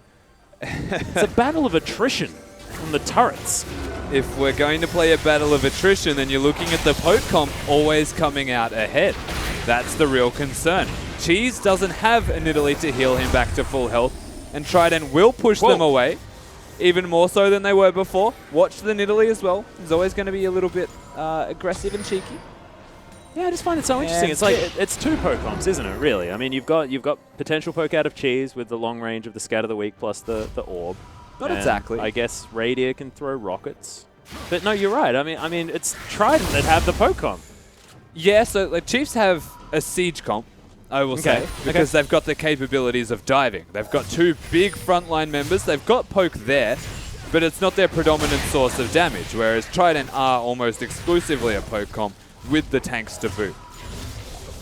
It's a battle of attrition on the turrets. If we're going to play a battle of attrition, then you're looking at the poke comp always coming out ahead. That's the real concern. Cheese doesn't have a Nidalee to heal him back to full health, and Trident will push them away, even more so than they were before. Watch the Nidalee as well. He's always going to be a little bit aggressive and cheeky. Yeah, I just find it so interesting. It's like it's two poke comps, isn't it? Really. I mean, you've got potential poke out of Cheese with the long range of the Scatter the Weak plus the orb. Not and exactly. I guess Radier can throw rockets. But no, you're right. I mean, it's Trident that have the poke comp. Yeah, so like Chiefs have a siege comp, I will say, because they've got the capabilities of diving. They've got two big frontline members. They've got poke there, but it's not their predominant source of damage, whereas Trident are almost exclusively a poke comp with the tanks to boot.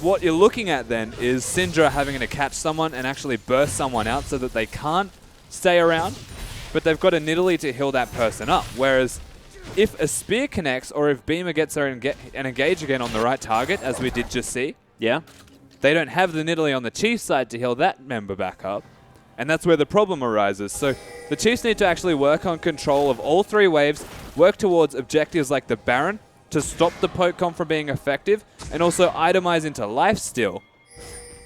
What you're looking at then is Syndra having to catch someone and actually burst someone out so that they can't stay around, but they've got a Nidalee to heal that person up, whereas if a spear connects or if Beamer gets there and engage again on the right target, as we did just see, they don't have the Nidalee on the Chiefs side to heal that member back up, and that's where the problem arises. So the Chiefs need to actually work on control of all three waves, work towards objectives like the Baron to stop the poke comp from being effective, and also itemize into lifesteal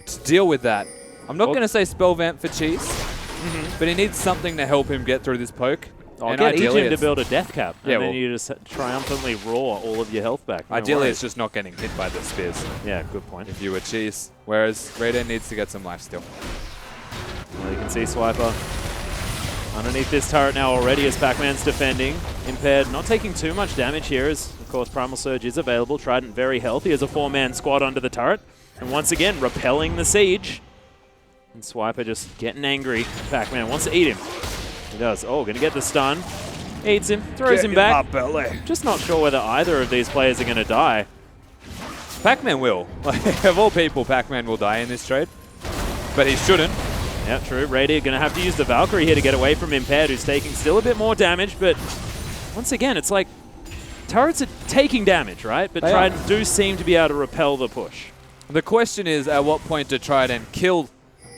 to deal with that. I'm not going to say spell vamp for Cheese, but he needs something to help him get through this poke. I'll get Ejim to build a death cap, and then you just triumphantly roar all of your health back. Ideally, it's just not getting hit by the spears. Yeah, good point. If you were Cheese. Whereas Raider needs to get some lifesteal. Well, you can see Swiper underneath this turret now already as Pac-Man's defending. Impaired, not taking too much damage here as, of course, Primal Surge is available. Trident very healthy as a four-man squad under the turret. And once again, repelling the siege. And Swiper just getting angry. Pac-Man wants to eat him. He does. Oh, going to get the stun. Eats him, throws him back. Just not sure whether either of these players are going to die. Pac-Man will. Of all people, Pac-Man will die in this trade. But he shouldn't. Yeah, true. Radier going to have to use the Valkyrie here to get away from Impaired, who's taking still a bit more damage. But once again, it's like turrets are taking damage, right? But Trident do seem to be able to repel the push. The question is, at what point to Trident kill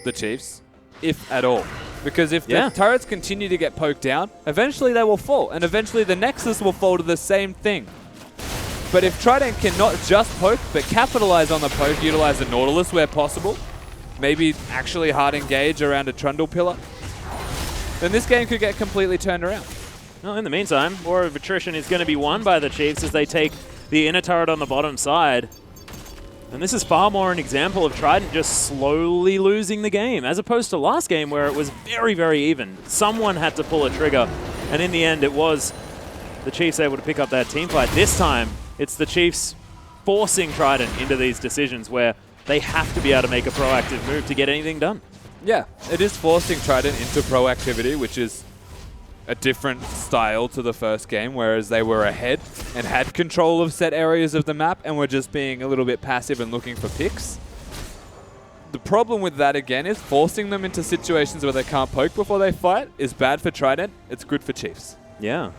the Chiefs, if at all? Because if the turrets continue to get poked down, eventually they will fall, and eventually the Nexus will fall to the same thing. But if Trident can not just poke, but capitalize on the poke, utilize the Nautilus where possible, maybe actually hard engage around a Trundle pillar, then this game could get completely turned around. Well, in the meantime, war of attrition is going to be won by the Chiefs as they take the inner turret on the bottom side. And this is far more an example of Trident just slowly losing the game, as opposed to last game where it was very, very even. Someone had to pull a trigger, and in the end it was the Chiefs able to pick up that team fight. This time, it's the Chiefs forcing Trident into these decisions where they have to be able to make a proactive move to get anything done. Yeah, it is forcing Trident into proactivity, which is a different style to the first game, whereas they were ahead and had control of set areas of the map and were just being a little bit passive and looking for picks. The problem with that, again, is forcing them into situations where they can't poke before they fight is bad for Trident. It's good for Chiefs. Yeah.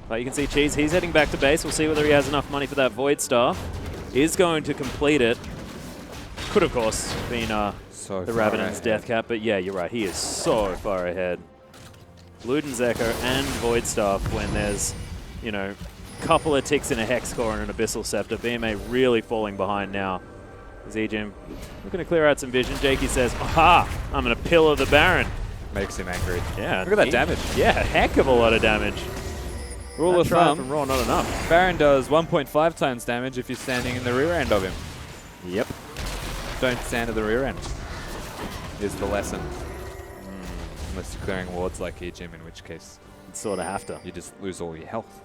But you can see Cheese, he's heading back to base. We'll see whether he has enough money for that Void Staff. Is going to complete it. Could, of course, been the Ravenon's death cap, but yeah, you're right. He is so far ahead. Luden's Echo and Void Staff when there's, you know, a couple of ticks in a Hex Core and an Abyssal Scepter. BMA really falling behind now. As Ejim looking to clear out some vision. Jakey says, aha, I'm going to pillar the Baron. Makes him angry. Yeah. Look at that damage. Yeah, heck of a lot of damage. Rule of thumb, from Raw, not enough. Baron does 1.5 times damage if you're standing in the rear end of him. Yep. Don't stand at the rear end, is the lesson. Unless you're clearing wards like Ejim, in which case Sort of have to. you just lose all your health.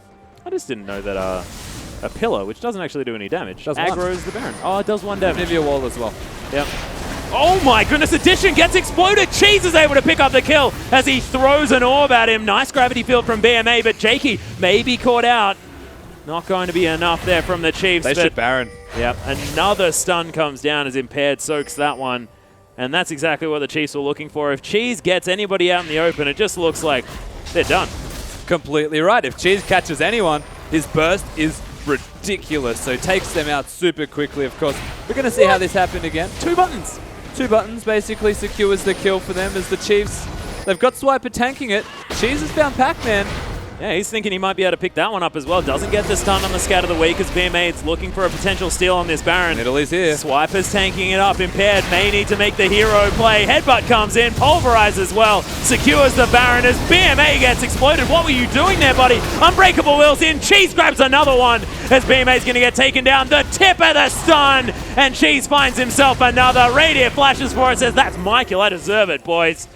I just didn't know that a pillar, which doesn't actually do any damage, Does one. aggroes the Baron. Oh, it does 1 damage. Nivea wall as well. Yep. Oh my goodness, Addition gets exploded. Cheese is able to pick up the kill as he throws an orb at him. Nice gravity field from BMA, but Jakey may be caught out. Not going to be enough there from the Chiefs. They should Baron. Yep, another stun comes down as Impaired soaks that one. And that's exactly what the Chiefs were looking for. If Cheese gets anybody out in the open, it just looks like they're done. Completely right. If Cheese catches anyone, his burst is ridiculous. So takes them out super quickly, of course. We're going to see how this happened again. 2 buttons. 2 buttons basically secures the kill for them as the Chiefs. They've got Swiper tanking it. Cheese has found Pac-Man. Yeah, he's thinking he might be able to pick that one up as well. Doesn't get the stun on the Scat of the Week as BMA's looking for a potential steal on this Baron. Middle is here. Swiper's tanking it up. Impaired may need to make the hero play. Headbutt comes in. Pulverize as well. Secures the Baron as BMA gets exploded. What were you doing there, buddy? Unbreakable Will's in. Cheese grabs another one as BMA's going to get taken down. The tip of the stun. And Cheese finds himself another. Radiant flashes for it. Says, that's Michael. I deserve it, boys.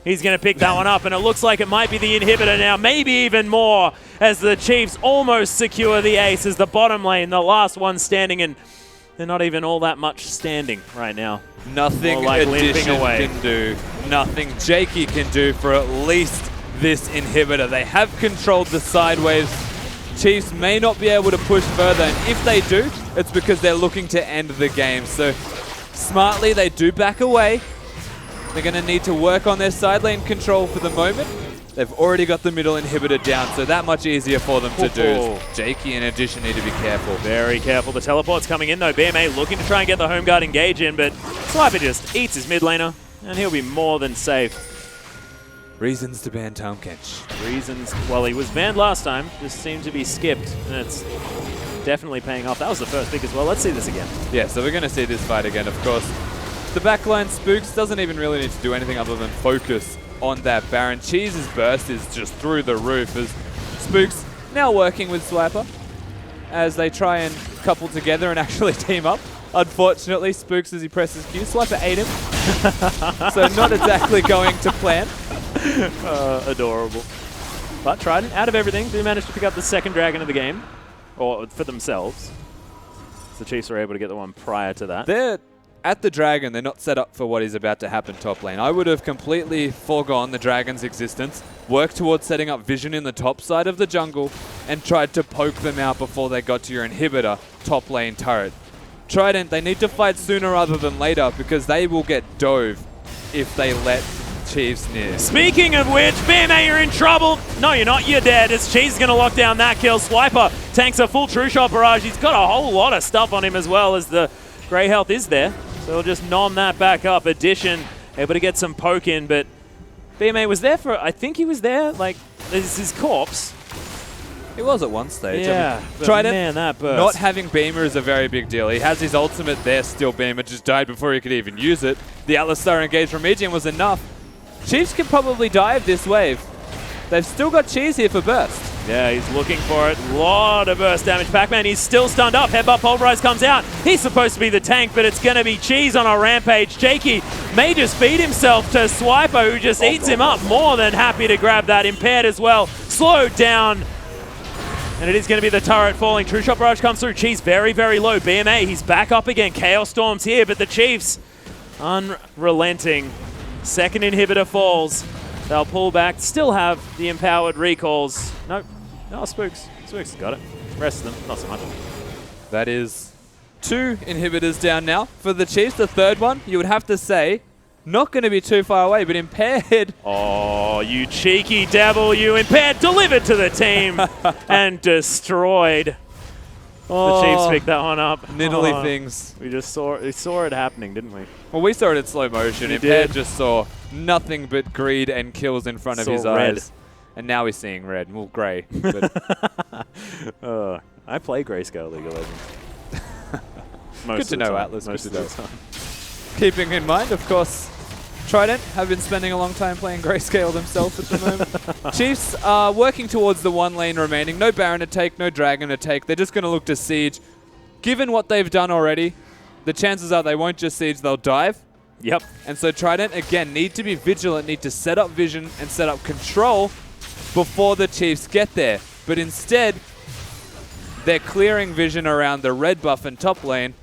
He's going to pick that one up, and it looks like it might be the inhibitor now, maybe even more, as the Chiefs almost secure the ace as the bottom lane, the last one standing, and they're not even all that much standing right now. Nothing like Addition away. can do. Nothing Jakey can do for at least this inhibitor. They have controlled the sideways. Chiefs may not be able to push further, and if they do, it's because they're looking to end the game. So smartly, they do back away. They're going to need to work on their side lane control for the moment. They've already got the middle inhibitor down, so that much easier for them to do. Jakey and Addition need to be careful. Very careful. The teleport's coming in, though. BMA looking to try and get the home guard engage in, but Swiper just eats his mid laner, and he'll be more than safe. Reasons to ban Tahm Kench. Reasons. Well, he was banned last time. Just seemed to be skipped, and it's definitely paying off. That was the first pick as well. Let's see this again. Yeah, so we're going to see this fight again, of course. The backline Spooks doesn't even really need to do anything other than focus on that Baron. Cheese's burst is just through the roof as Spooks now working with Swiper as they try and couple together and actually team up. Unfortunately, Spooks, as he presses Q, Swiper ate him. So not exactly going to plan. Adorable. But Trident, out of everything, do manage to pick up the second dragon of the game, or for themselves. The Chiefs were able to get the one prior to that. They're at the Dragon, they're not set up for what is about to happen top lane. I would have completely foregone the Dragon's existence, worked towards setting up vision in the top side of the jungle, and tried to poke them out before they got to your inhibitor top lane turret. Trident, they need to fight sooner rather than later because they will get dove if they let Chiefs near. Speaking of which, BMA, you're in trouble. No, you're not. You're dead. As Cheese is going to lock down that kill. Swiper tanks a full True Shot barrage. He's got a whole lot of stuff on him as well as the Grey health is there. So he'll just nom that back up. Addition, able to get some poke in, but BMA was there for, I think he was there, like, this is his corpse. He was at one stage. Yeah, but Trident, man, that burst. not having Beamer is a very big deal. He has his ultimate there still. Beamer just died before he could even use it. The Atlas Star engage from Ejim was enough. Chiefs can probably dive this wave. They've still got Cheese here for burst. Yeah, he's looking for it. Lot of burst damage. Pac-Man, he's still stunned up. Headbutt Pulverize comes out. He's supposed to be the tank, but it's going to be Cheese on a rampage. Jakey may just feed himself to Swiper, who just eats him up. More than happy to grab that. Impaired as well. Slowed down. And it is going to be the turret falling. True Shot Barrage comes through. Cheese very, very low. BMA, he's back up again. Chaos Storm's here, but the Chiefs unrelenting. Second inhibitor falls. They'll pull back. Still have the empowered recalls. Nope. No, Spooks. Spooks got it. Rest of them, not so much. That is 2 inhibitors down now for the Chiefs. The third one, you would have to say, not going to be too far away, but Impaired. Oh, you cheeky devil, you Impaired, delivered to the team and destroyed. The Chiefs picked that one up. Niddly things. We just saw it happening, didn't we? Well, we saw it in slow motion. We Impaired did. just saw nothing but greed and kills in front of Saw his red. eyes. And now he's seeing red. Well, grey. But I play Grayscale League of Legends. good to know, Atlas. Good Most to of know. the time. Keeping in mind, of course, Trident have been spending a long time playing Grayscale themselves at the moment. Chiefs are working towards the 1 lane remaining. No Baron to take, no Dragon to take. They're just going to look to siege. Given what they've done already, the chances are they won't just siege, they'll dive. Yep. And so Trident, again, need to be vigilant, need to set up vision and set up control before the Chiefs get there. But instead, they're clearing vision around the red buff and top lane.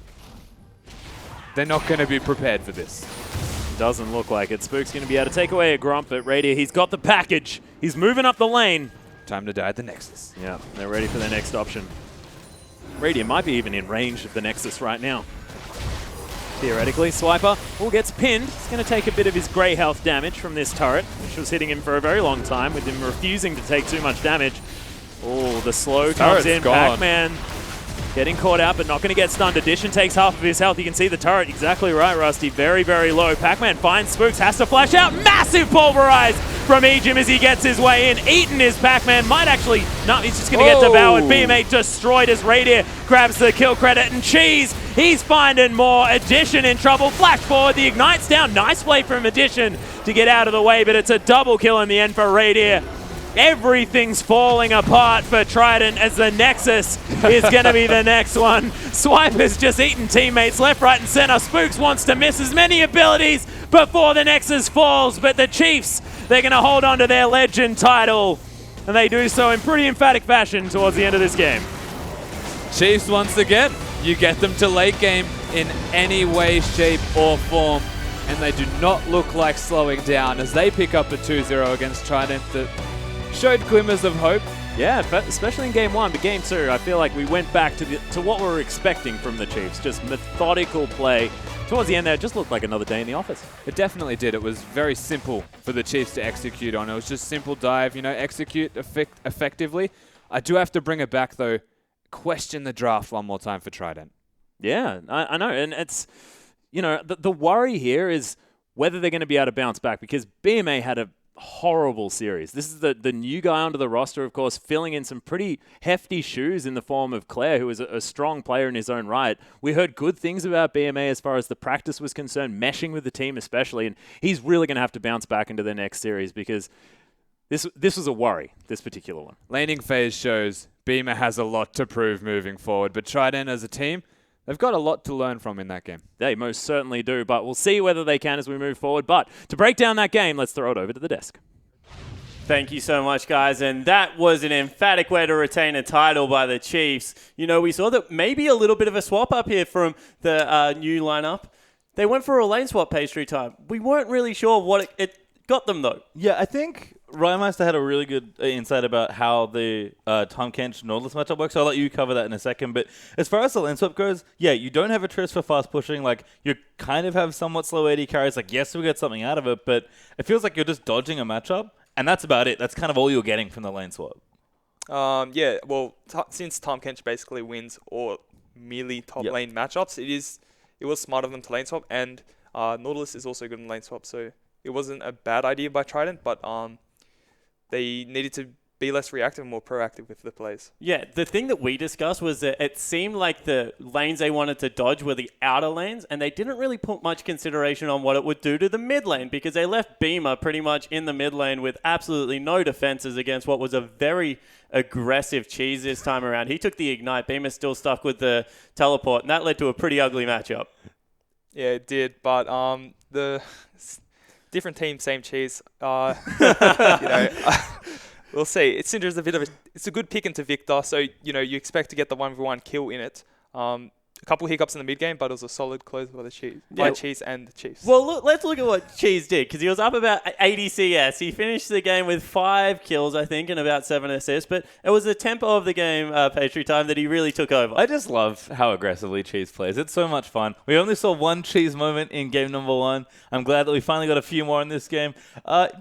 They're not going to be prepared for this. Doesn't look like it. Spook's going to be able to take away a Grump, but Radier, he's got the package. He's moving up the lane. Time to die at the Nexus. Yeah, they're ready for their next option. Radier might be even in range of the Nexus right now. Theoretically, Swiper gets pinned. He's going to take a bit of his grey health damage from this turret, which was hitting him for a very long time, with him refusing to take too much damage. Oh, the slow comes Turret's in. gone. Pac-Man getting caught out, but not going to get stunned. Addition takes half of his health. You can see the turret. Exactly right, Rusty. Very, very low. Pac-Man finds Spooks, has to flash out. Massive pulverize from Ejim as he gets his way in. Eaton is Pac-Man. Might actually... No, he's just going to get devoured. BMA destroyed as Radier grabs the kill credit. And Cheese, he's finding more. Addition in trouble. Flash forward. The Ignite's down. Nice play from Addition to get out of the way, but it's a double kill in the end for Radier. Everything's falling apart for Trident as the Nexus is going to be the next one. Swiper's just eating teammates left, right, and center. Spooks wants to miss as many abilities before the Nexus falls, but the Chiefs, they're going to hold on to their Legend title, and they do so in pretty emphatic fashion towards the end of this game. Chiefs, once again, you get them to late game in any way, shape, or form, and they do not look like slowing down as they pick up a 2-0 against Trident that showed glimmers of hope. Yeah, especially in Game 1, but Game 2, I feel like we went back to what we were expecting from the Chiefs. Just methodical play. Towards the end there, it just looked like another day in the office. It definitely did. It was very simple for the Chiefs to execute on. It was just simple dive, execute effectively. I do have to bring it back, though. Question the draft one more time for Trident. Yeah, I know. And it's, the worry here is whether they're going to be able to bounce back, because BMA had a horrible series. This is the new guy onto the roster, of course, filling in some pretty hefty shoes in the form of Claire, who is a strong player in his own right. We heard good things about BMA as far as the practice was concerned, meshing with the team especially, and he's really going to have to bounce back into the next series because this was a worry, this particular one. Laning phase shows Beamer has a lot to prove moving forward, but Trident as a team, they've got a lot to learn from in that game. They most certainly do, but we'll see whether they can as we move forward. But to break down that game, let's throw it over to the desk. Thank you so much, guys. And that was an emphatic way to retain a title by the Chiefs. We saw that maybe a little bit of a swap up here from the new lineup. They went for a lane swap pastry time. We weren't really sure what it got them, though. Yeah, I think Rymeister had a really good insight about how the Tom Kench Nautilus matchup works, so I'll let you cover that in a second. But as far as the lane swap goes, yeah, you don't have a Triss for fast pushing. Like, you kind of have somewhat slow AD carries. Like, yes, we get something out of it, but it feels like you're just dodging a matchup, and that's about it. That's kind of all you're getting from the lane swap. Yeah, well, since Tom Kench basically wins all melee top lane matchups, it was smart of them to lane swap, and Nautilus is also good in lane swap, so it wasn't a bad idea by Trident, but they needed to be less reactive and more proactive with the plays. Yeah, the thing that we discussed was that it seemed like the lanes they wanted to dodge were the outer lanes, and they didn't really put much consideration on what it would do to the mid lane, because they left Beamer pretty much in the mid lane with absolutely no defenses against what was a very aggressive Cheese this time around. He took the Ignite. Beamer's still stuck with the teleport, and that led to a pretty ugly matchup. Yeah, it did, but the different team, same Cheese. We'll see. Syndra's it's a good pick into Victor, so you expect to get the 1v1 kill in it. A couple hiccups in the mid game, but it was a solid close by the Cheese, by Cheese and the Chiefs. Well, let's look at what Cheese did, because he was up about 80 CS. He finished the game with 5 kills, I think, and about 7 assists, but it was the tempo of the game, Pastry Time, that he really took over. I just love how aggressively Cheese plays. It's so much fun. We only saw one Cheese moment in game number 1. I'm glad that we finally got a few more in this game.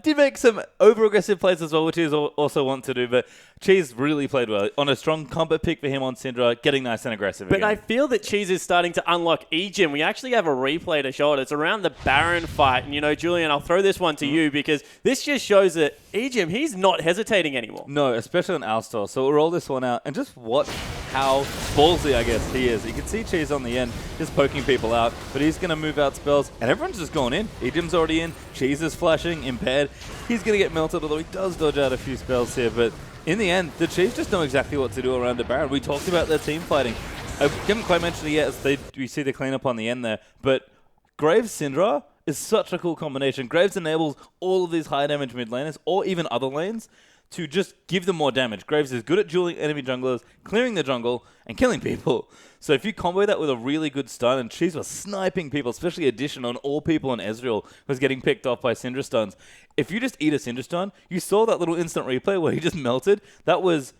Did make some over-aggressive plays as well, which is also want to do, but Cheese really played well. On a strong combo pick for him on Syndra, getting nice and aggressive But again. I feel that Cheese is starting to unlock Ejim. We actually have a replay to show it. It's around the Baron fight. And, Julian, I'll throw this one to you, because this just shows that Ejim, he's not hesitating anymore. No, especially on Alistar. So we'll roll this one out and just watch how ballsy, I guess, he is. You can see Cheese on the end just poking people out, but he's going to move out spells, and everyone's just going in. Ejim's already in. Cheese is flashing, impaired. He's going to get melted, although he does dodge out a few spells here, but in the end, the Chiefs just know exactly what to do around the Baron. We talked about their team fighting. I haven't quite mentioned it yet, as we see the cleanup on the end there, but Graves Syndra is such a cool combination. Graves enables all of these high damage mid laners, or even other lanes, to just give them more damage. Graves is good at dueling enemy junglers, clearing the jungle, and killing people. So if you combo that with a really good stun, and Cheese was sniping people, especially Addition on all people, and Ezreal was getting picked off by Syndra stuns. If you just eat a Syndra stun, you saw that little instant replay where he just melted. That was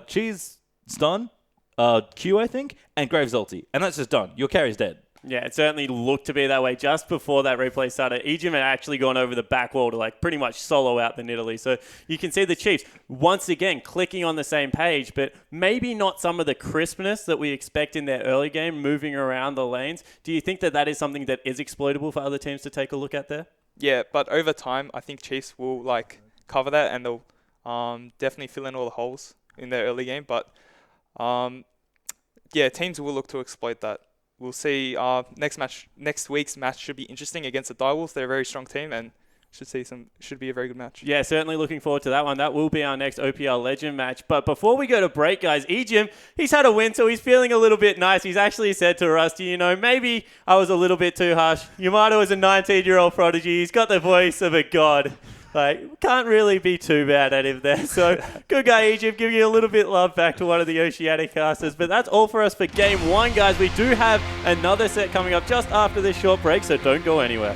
Cheese stun, Q, I think, and Graves ulti. And that's just done. Your carry's dead. Yeah, it certainly looked to be that way just before that replay started. Ejim had actually gone over the back wall to pretty much solo out the Nidalee. So you can see the Chiefs once again clicking on the same page, but maybe not some of the crispness that we expect in their early game moving around the lanes. Do you think that is something that is exploitable for other teams to take a look at there? Yeah, but over time, I think Chiefs will cover that, and they'll definitely fill in all the holes in their early game. But teams will look to exploit that. We'll see. Next week's match should be interesting against the Direwolves. They're a very strong team, and should be a very good match. Yeah, certainly looking forward to that one. That will be our next OPL Legend match. But before we go to break, guys, Ejim, he's had a win, so he's feeling a little bit nice. He's actually said to Rusty, maybe I was a little bit too harsh. Yamato is a 19-year-old prodigy. He's got the voice of a god. Can't really be too bad at him there. So, good guy, Egypt, giving you a little bit of love back to one of the Oceanic casters. But that's all for us for Game 1, guys. We do have another set coming up just after this short break, so don't go anywhere.